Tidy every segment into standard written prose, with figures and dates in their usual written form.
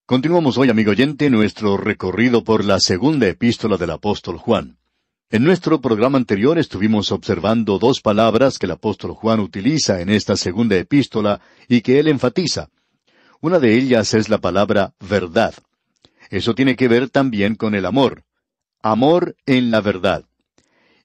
Continuamos hoy, amigo oyente, nuestro recorrido por la segunda epístola del apóstol Juan. En nuestro programa anterior estuvimos observando dos palabras que el apóstol Juan utiliza en esta segunda epístola y que él enfatiza. Una de ellas es la palabra verdad. Eso tiene que ver también con el amor. Amor en la verdad.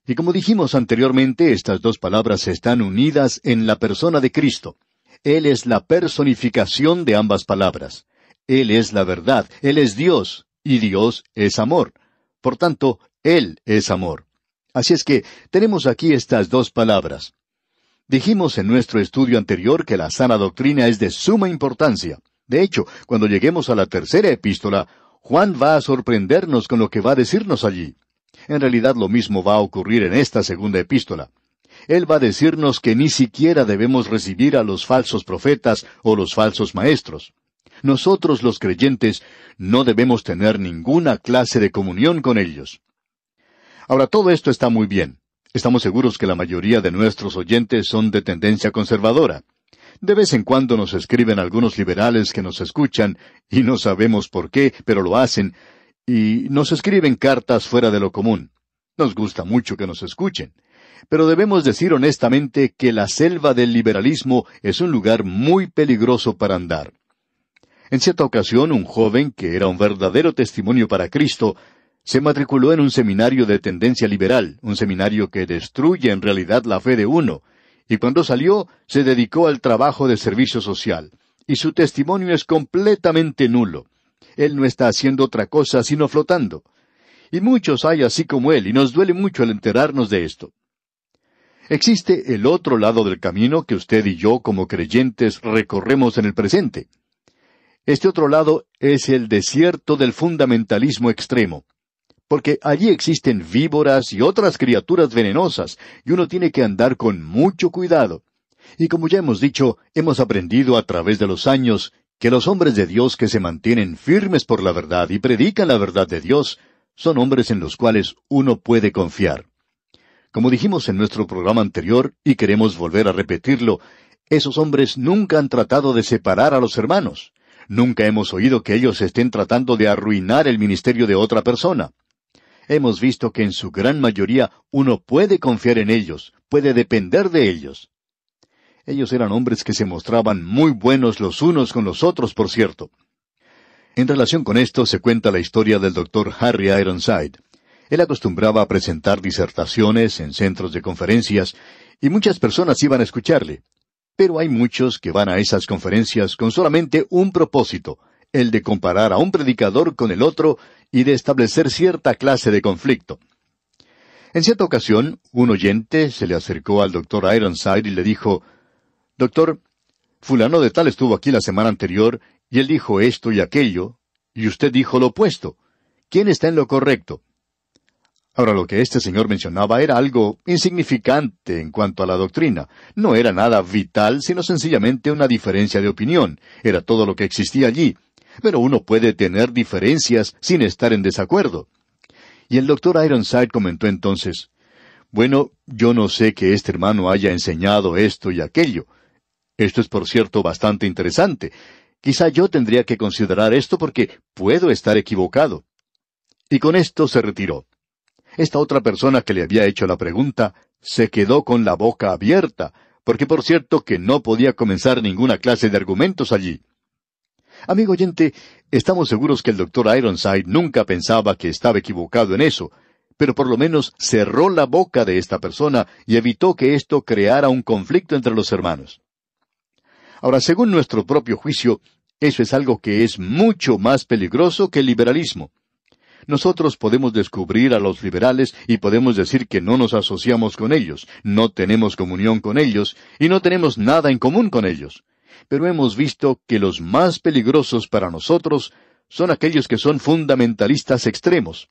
Y como dijimos anteriormente, estas dos palabras están unidas en la persona de Cristo. Él es la personificación de ambas palabras. Él es la verdad, Él es Dios, y Dios es amor. Por tanto, Él es amor. Así es que tenemos aquí estas dos palabras. Dijimos en nuestro estudio anterior que la sana doctrina es de suma importancia. De hecho, cuando lleguemos a la tercera epístola, Juan va a sorprendernos con lo que va a decirnos allí. En realidad lo mismo va a ocurrir en esta segunda epístola. Él va a decirnos que ni siquiera debemos recibir a los falsos profetas o los falsos maestros. Nosotros los creyentes no debemos tener ninguna clase de comunión con ellos. Ahora, todo esto está muy bien. Estamos seguros que la mayoría de nuestros oyentes son de tendencia conservadora. De vez en cuando nos escriben algunos liberales que nos escuchan, y no sabemos por qué, pero lo hacen, y nos escriben cartas fuera de lo común. Nos gusta mucho que nos escuchen. Pero debemos decir honestamente que la selva del liberalismo es un lugar muy peligroso para andar. En cierta ocasión, un joven, que era un verdadero testimonio para Cristo, se matriculó en un seminario de tendencia liberal, un seminario que destruye en realidad la fe de uno, y cuando salió, se dedicó al trabajo de servicio social, y su testimonio es completamente nulo. Él no está haciendo otra cosa sino flotando. Y muchos hay así como él, y nos duele mucho el enterarnos de esto. Existe el otro lado del camino que usted y yo como creyentes recorremos en el presente. Este otro lado es el desierto del fundamentalismo extremo, porque allí existen víboras y otras criaturas venenosas, y uno tiene que andar con mucho cuidado. Y como ya hemos dicho, hemos aprendido a través de los años que los hombres de Dios que se mantienen firmes por la verdad y predican la verdad de Dios, son hombres en los cuales uno puede confiar. Como dijimos en nuestro programa anterior, y queremos volver a repetirlo, esos hombres nunca han tratado de separar a los hermanos. Nunca hemos oído que ellos estén tratando de arruinar el ministerio de otra persona. Hemos visto que en su gran mayoría uno puede confiar en ellos, puede depender de ellos. Ellos eran hombres que se mostraban muy buenos los unos con los otros, por cierto. En relación con esto se cuenta la historia del Dr. Harry Ironside. Él acostumbraba a presentar disertaciones en centros de conferencias, y muchas personas iban a escucharle. Pero hay muchos que van a esas conferencias con solamente un propósito, el de comparar a un predicador con el otro y de establecer cierta clase de conflicto. En cierta ocasión, un oyente se le acercó al Dr. Ironside y le dijo, «Doctor, fulano de tal estuvo aquí la semana anterior, y él dijo esto y aquello, y usted dijo lo opuesto. ¿Quién está en lo correcto?» Ahora, lo que este señor mencionaba era algo insignificante en cuanto a la doctrina. No era nada vital, sino sencillamente una diferencia de opinión. Era todo lo que existía allí. Pero uno puede tener diferencias sin estar en desacuerdo. Y el Dr. Ironside comentó entonces, «Bueno, yo no sé que este hermano haya enseñado esto y aquello. Esto es, por cierto, bastante interesante. Quizá yo tendría que considerar esto porque puedo estar equivocado». Y con esto se retiró. Esta otra persona que le había hecho la pregunta se quedó con la boca abierta, porque por cierto que no podía comenzar ninguna clase de argumentos allí. Amigo oyente, estamos seguros que el Dr. Ironside nunca pensaba que estaba equivocado en eso, pero por lo menos cerró la boca de esta persona y evitó que esto creara un conflicto entre los hermanos. Ahora, según nuestro propio juicio, eso es algo que es mucho más peligroso que el liberalismo. Nosotros podemos descubrir a los liberales y podemos decir que no nos asociamos con ellos, no tenemos comunión con ellos y no tenemos nada en común con ellos. Pero hemos visto que los más peligrosos para nosotros son aquellos que son fundamentalistas extremos.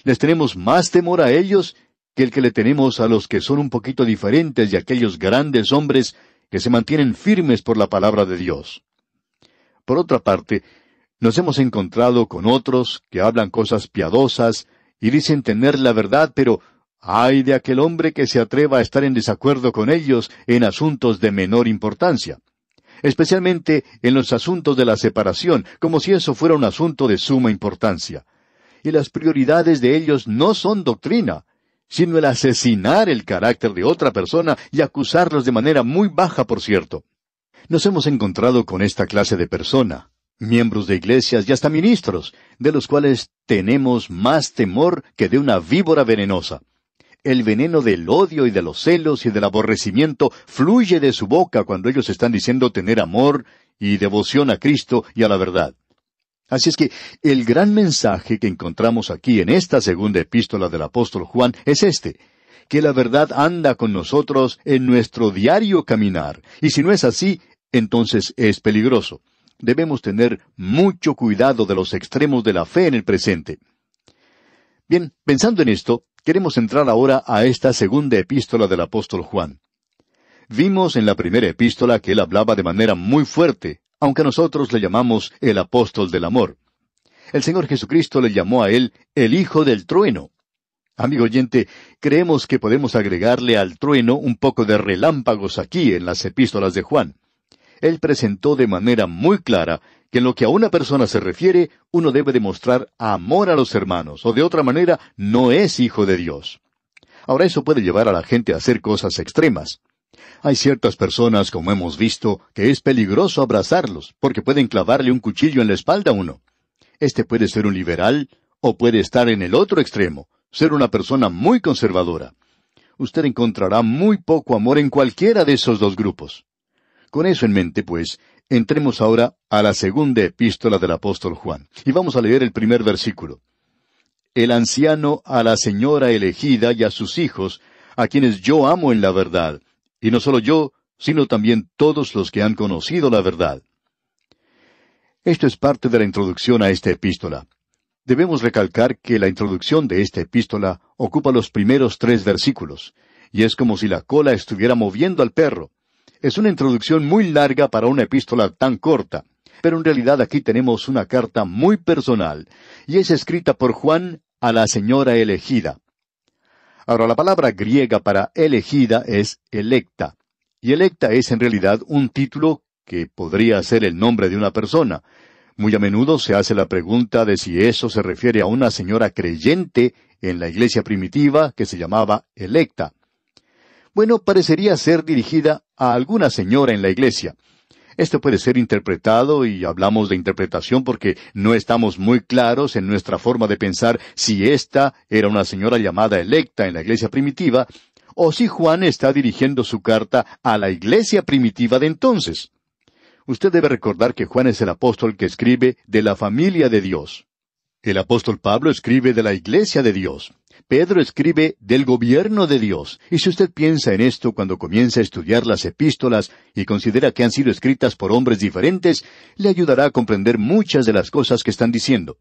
Les tenemos más temor a ellos que el que le tenemos a los que son un poquito diferentes de aquellos grandes hombres que se mantienen firmes por la palabra de Dios. Por otra parte, nos hemos encontrado con otros que hablan cosas piadosas y dicen tener la verdad, pero ay de aquel hombre que se atreva a estar en desacuerdo con ellos en asuntos de menor importancia. especialmente en los asuntos de la separación, como si eso fuera un asunto de suma importancia. Y las prioridades de ellos no son doctrina, sino el asesinar el carácter de otra persona y acusarlos de manera muy baja, por cierto. Nos hemos encontrado con esta clase de persona, miembros de iglesias y hasta ministros, de los cuales tenemos más temor que de una víbora venenosa. El veneno del odio y de los celos y del aborrecimiento fluye de su boca cuando ellos están diciendo tener amor y devoción a Cristo y a la verdad. Así es que el gran mensaje que encontramos aquí en esta segunda epístola del apóstol Juan es este, que la verdad anda con nosotros en nuestro diario caminar, y si no es así, entonces es peligroso. Debemos tener mucho cuidado de los extremos de la fe en el presente. Bien, pensando en esto, queremos entrar ahora a esta segunda epístola del apóstol Juan. Vimos en la primera epístola que él hablaba de manera muy fuerte, aunque nosotros le llamamos el apóstol del amor. El Señor Jesucristo le llamó a él el Hijo del Trueno. Amigo oyente, creemos que podemos agregarle al trueno un poco de relámpagos aquí en las epístolas de Juan. Él presentó de manera muy clara que en lo que a una persona se refiere, uno debe demostrar amor a los hermanos, o de otra manera no es hijo de Dios. Ahora eso puede llevar a la gente a hacer cosas extremas. Hay ciertas personas, como hemos visto, que es peligroso abrazarlos, porque pueden clavarle un cuchillo en la espalda a uno. Este puede ser un liberal, o puede estar en el otro extremo, ser una persona muy conservadora. Usted encontrará muy poco amor en cualquiera de esos dos grupos. Con eso en mente, pues, entremos ahora a la segunda epístola del apóstol Juan, y vamos a leer el primer versículo. El anciano a la señora elegida y a sus hijos, a quienes yo amo en la verdad, y no solo yo, sino también todos los que han conocido la verdad. Esto es parte de la introducción a esta epístola. Debemos recalcar que la introducción de esta epístola ocupa los primeros 3 versículos, y es como si la cola estuviera moviendo al perro. Es una introducción muy larga para una epístola tan corta, pero en realidad aquí tenemos una carta muy personal, y es escrita por Juan a la señora elegida. Ahora, la palabra griega para elegida es electa, y electa es en realidad un título que podría ser el nombre de una persona. Muy a menudo se hace la pregunta de si eso se refiere a una señora creyente en la iglesia primitiva que se llamaba electa. Bueno, parecería ser dirigida a alguna señora en la iglesia. Esto puede ser interpretado, y hablamos de interpretación porque no estamos muy claros en nuestra forma de pensar si esta era una señora llamada electa en la iglesia primitiva, o si Juan está dirigiendo su carta a la iglesia primitiva de entonces. Usted debe recordar que Juan es el apóstol que escribe de la familia de Dios. El apóstol Pablo escribe de la iglesia de Dios. Pedro escribe del gobierno de Dios. Y si usted piensa en esto cuando comienza a estudiar las epístolas y considera que han sido escritas por hombres diferentes, le ayudará a comprender muchas de las cosas que están diciendo.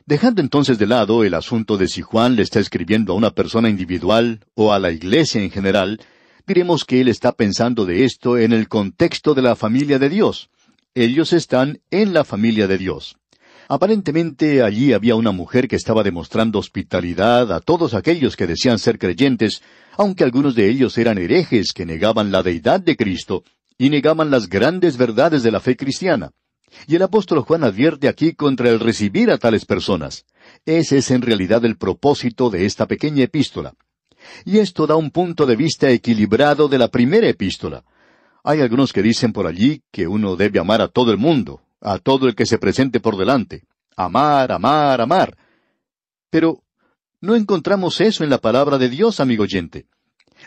Dejando entonces de lado el asunto de si Juan le está escribiendo a una persona individual o a la iglesia en general, diremos que él está pensando de esto en el contexto de la familia de Dios. Ellos están en la familia de Dios. Aparentemente allí había una mujer que estaba demostrando hospitalidad a todos aquellos que decían ser creyentes, aunque algunos de ellos eran herejes que negaban la deidad de Cristo y negaban las grandes verdades de la fe cristiana. Y el apóstol Juan advierte aquí contra el recibir a tales personas. Ese es en realidad el propósito de esta pequeña epístola. Y esto da un punto de vista equilibrado de la primera epístola. Hay algunos que dicen por allí que uno debe amar a todo el mundo, a todo el que se presente por delante. Amar, amar, amar. Pero no encontramos eso en la palabra de Dios, amigo oyente.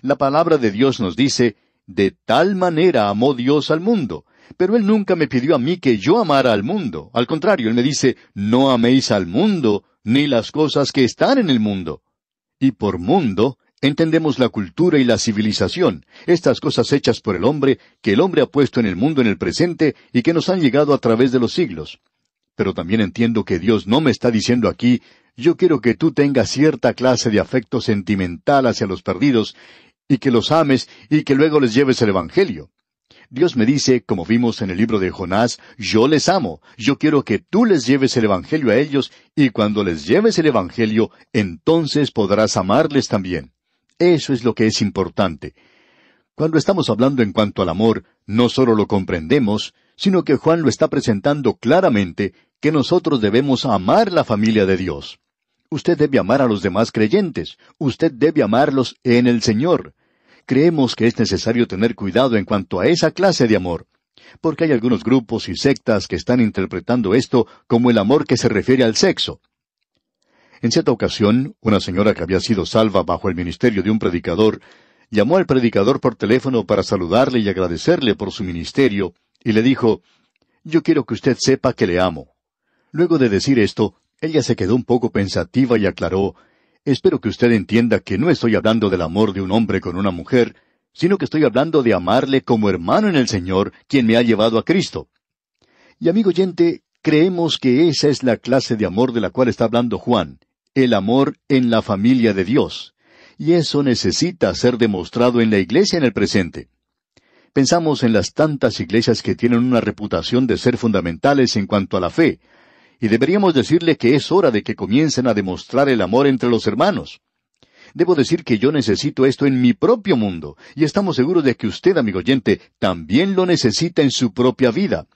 La palabra de Dios nos dice, de tal manera amó Dios al mundo. Pero Él nunca me pidió a mí que yo amara al mundo. Al contrario, Él me dice, no améis al mundo, ni las cosas que están en el mundo. Y por mundo entendemos la cultura y la civilización, estas cosas hechas por el hombre, que el hombre ha puesto en el mundo en el presente y que nos han llegado a través de los siglos. Pero también entiendo que Dios no me está diciendo aquí, yo quiero que tú tengas cierta clase de afecto sentimental hacia los perdidos, y que los ames y que luego les lleves el Evangelio. Dios me dice, como vimos en el libro de Jonás, yo les amo, yo quiero que tú les lleves el Evangelio a ellos, y cuando les lleves el Evangelio, entonces podrás amarles también. Eso es lo que es importante. Cuando estamos hablando en cuanto al amor, no solo lo comprendemos, sino que Juan lo está presentando claramente que nosotros debemos amar la familia de Dios. Usted debe amar a los demás creyentes. Usted debe amarlos en el Señor. Creemos que es necesario tener cuidado en cuanto a esa clase de amor, porque hay algunos grupos y sectas que están interpretando esto como el amor que se refiere al sexo. En cierta ocasión, una señora que había sido salva bajo el ministerio de un predicador, llamó al predicador por teléfono para saludarle y agradecerle por su ministerio, y le dijo, «Yo quiero que usted sepa que le amo». Luego de decir esto, ella se quedó un poco pensativa y aclaró, «Espero que usted entienda que no estoy hablando del amor de un hombre con una mujer, sino que estoy hablando de amarle como hermano en el Señor, quien me ha llevado a Cristo». Y amigo oyente, creemos que esa es la clase de amor de la cual está hablando Juan, el amor en la familia de Dios. Y eso necesita ser demostrado en la iglesia en el presente. Pensamos en las tantas iglesias que tienen una reputación de ser fundamentales en cuanto a la fe, y deberíamos decirle que es hora de que comiencen a demostrar el amor entre los hermanos. Debo decir que yo necesito esto en mi propio mundo, y estamos seguros de que usted, amigo oyente, también lo necesita en su propia vida.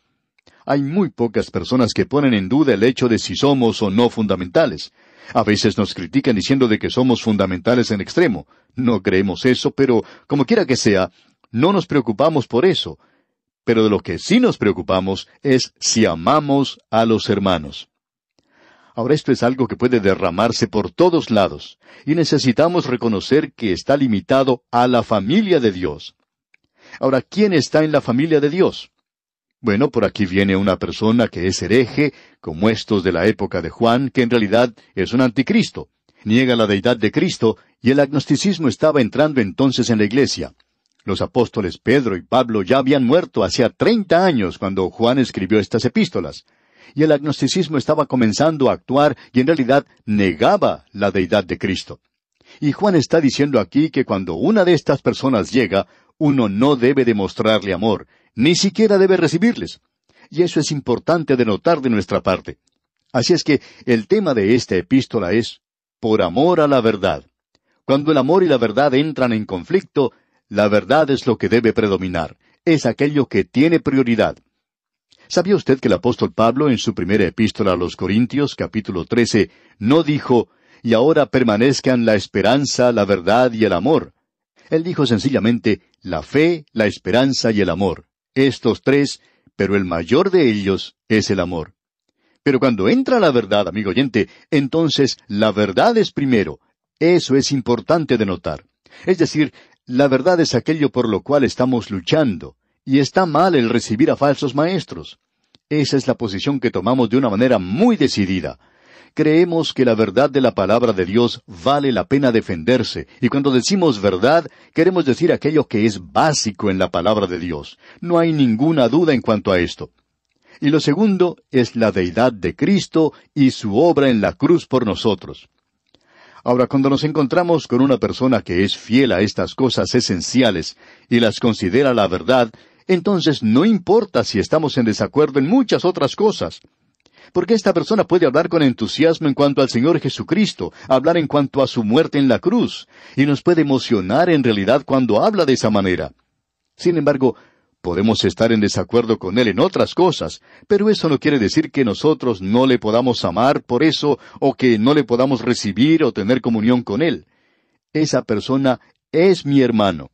Hay muy pocas personas que ponen en duda el hecho de si somos o no fundamentales. A veces nos critican diciendo de que somos fundamentales en extremo. No creemos eso, pero como quiera que sea, no nos preocupamos por eso. Pero de lo que sí nos preocupamos es si amamos a los hermanos. Ahora esto es algo que puede derramarse por todos lados, y necesitamos reconocer que está limitado a la familia de Dios. Ahora, ¿quién está en la familia de Dios? Bueno, por aquí viene una persona que es hereje, como estos de la época de Juan, que en realidad es un anticristo. Niega la deidad de Cristo, y el agnosticismo estaba entrando entonces en la iglesia. Los apóstoles Pedro y Pablo ya habían muerto hacía 30 años cuando Juan escribió estas epístolas. Y el agnosticismo estaba comenzando a actuar y en realidad negaba la deidad de Cristo. Y Juan está diciendo aquí que cuando una de estas personas llega, uno no debe demostrarle amor, ni siquiera debe recibirles. Y eso es importante de notar de nuestra parte. Así es que el tema de esta epístola es por amor a la verdad. Cuando el amor y la verdad entran en conflicto, la verdad es lo que debe predominar. Es aquello que tiene prioridad. ¿Sabía usted que el apóstol Pablo en su primera epístola a los Corintios, capítulo 13, no dijo, «Y ahora permanezcan la esperanza, la verdad y el amor»? Él dijo sencillamente, la fe, la esperanza y el amor. Estos tres, pero el mayor de ellos es el amor. Pero cuando entra la verdad, amigo oyente, entonces la verdad es primero. Eso es importante de notar. Es decir, la verdad es aquello por lo cual estamos luchando, y está mal el recibir a falsos maestros. Esa es la posición que tomamos de una manera muy decidida. Creemos que la verdad de la palabra de Dios vale la pena defenderse, y cuando decimos verdad, queremos decir aquello que es básico en la palabra de Dios. No hay ninguna duda en cuanto a esto. Y lo segundo es la deidad de Cristo y su obra en la cruz por nosotros. Ahora, cuando nos encontramos con una persona que es fiel a estas cosas esenciales y las considera la verdad, entonces no importa si estamos en desacuerdo en muchas otras cosas. Porque esta persona puede hablar con entusiasmo en cuanto al Señor Jesucristo, hablar en cuanto a su muerte en la cruz, y nos puede emocionar en realidad cuando habla de esa manera. Sin embargo, podemos estar en desacuerdo con él en otras cosas, pero eso no quiere decir que nosotros no le podamos amar por eso, o que no le podamos recibir o tener comunión con él. Esa persona es mi hermano.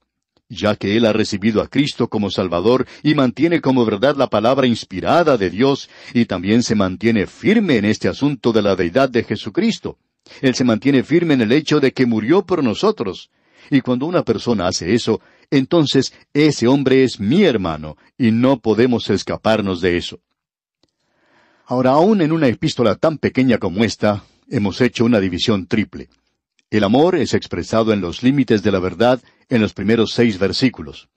Ya que él ha recibido a Cristo como Salvador y mantiene como verdad la palabra inspirada de Dios, y también se mantiene firme en este asunto de la deidad de Jesucristo. Él se mantiene firme en el hecho de que murió por nosotros. Y cuando una persona hace eso, entonces ese hombre es mi hermano, y no podemos escaparnos de eso. Ahora, aún en una epístola tan pequeña como esta, hemos hecho una división triple. El amor es expresado en los límites de la verdad en los primeros 6 versículos.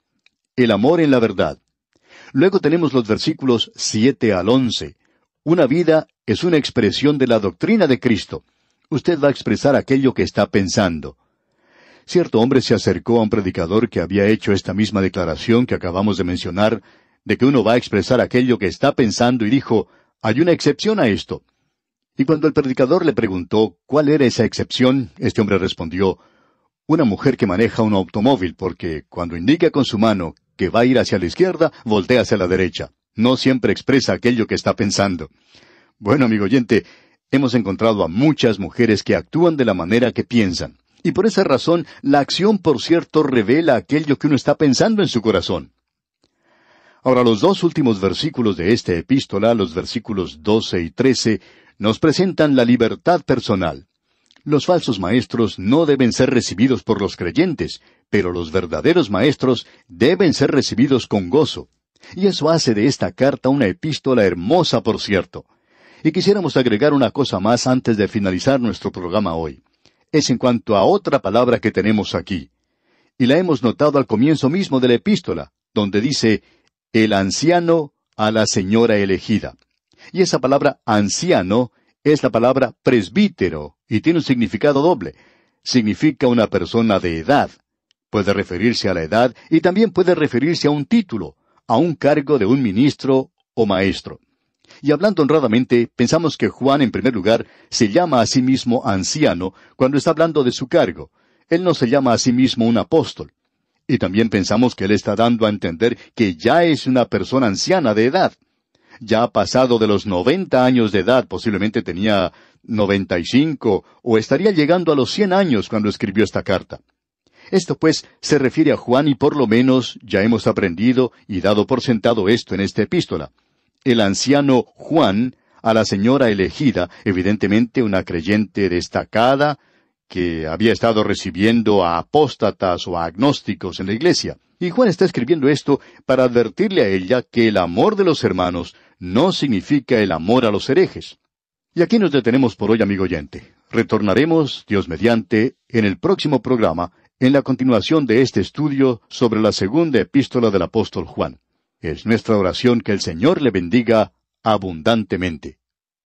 El amor en la verdad. Luego tenemos los versículos 7 al 11. Una vida es una expresión de la doctrina de Cristo. Usted va a expresar aquello que está pensando. Cierto hombre se acercó a un predicador que había hecho esta misma declaración que acabamos de mencionar, de que uno va a expresar aquello que está pensando, y dijo, hay una excepción a esto. Y cuando el predicador le preguntó cuál era esa excepción, este hombre respondió, una mujer que maneja un automóvil, porque cuando indica con su mano que va a ir hacia la izquierda, voltea hacia la derecha. No siempre expresa aquello que está pensando. Bueno, amigo oyente, hemos encontrado a muchas mujeres que actúan de la manera que piensan. Y por esa razón, la acción, por cierto, revela aquello que uno está pensando en su corazón. Ahora, los dos últimos versículos de esta epístola, los versículos 12 y 13, nos presentan la libertad personal. Los falsos maestros no deben ser recibidos por los creyentes, pero los verdaderos maestros deben ser recibidos con gozo. Y eso hace de esta carta una epístola hermosa, por cierto. Y quisiéramos agregar una cosa más antes de finalizar nuestro programa hoy. Es en cuanto a otra palabra que tenemos aquí. Y la hemos notado al comienzo mismo de la epístola, donde dice, el anciano a la señora elegida. Y esa palabra anciano es la palabra presbítero, y tiene un significado doble. Significa una persona de edad. Puede referirse a la edad y también puede referirse a un título, a un cargo de un ministro o maestro. Y hablando honradamente, pensamos que Juan, en primer lugar, se llama a sí mismo anciano cuando está hablando de su cargo. Él no se llama a sí mismo un apóstol. Y también pensamos que él está dando a entender que ya es una persona anciana de edad. Ya ha pasado de los 90 años de edad, posiblemente tenía 95, o estaría llegando a los 100 años cuando escribió esta carta. Esto pues se refiere a Juan y por lo menos ya hemos aprendido y dado por sentado esto en esta epístola. El anciano Juan, a la señora elegida, evidentemente una creyente destacada, que había estado recibiendo a apóstatas o a agnósticos en la iglesia. Y Juan está escribiendo esto para advertirle a ella que el amor de los hermanos no significa el amor a los herejes. Y aquí nos detenemos por hoy, amigo oyente. Retornaremos, Dios mediante, en el próximo programa, en la continuación de este estudio sobre la segunda epístola del apóstol Juan. Es nuestra oración que el Señor le bendiga abundantemente.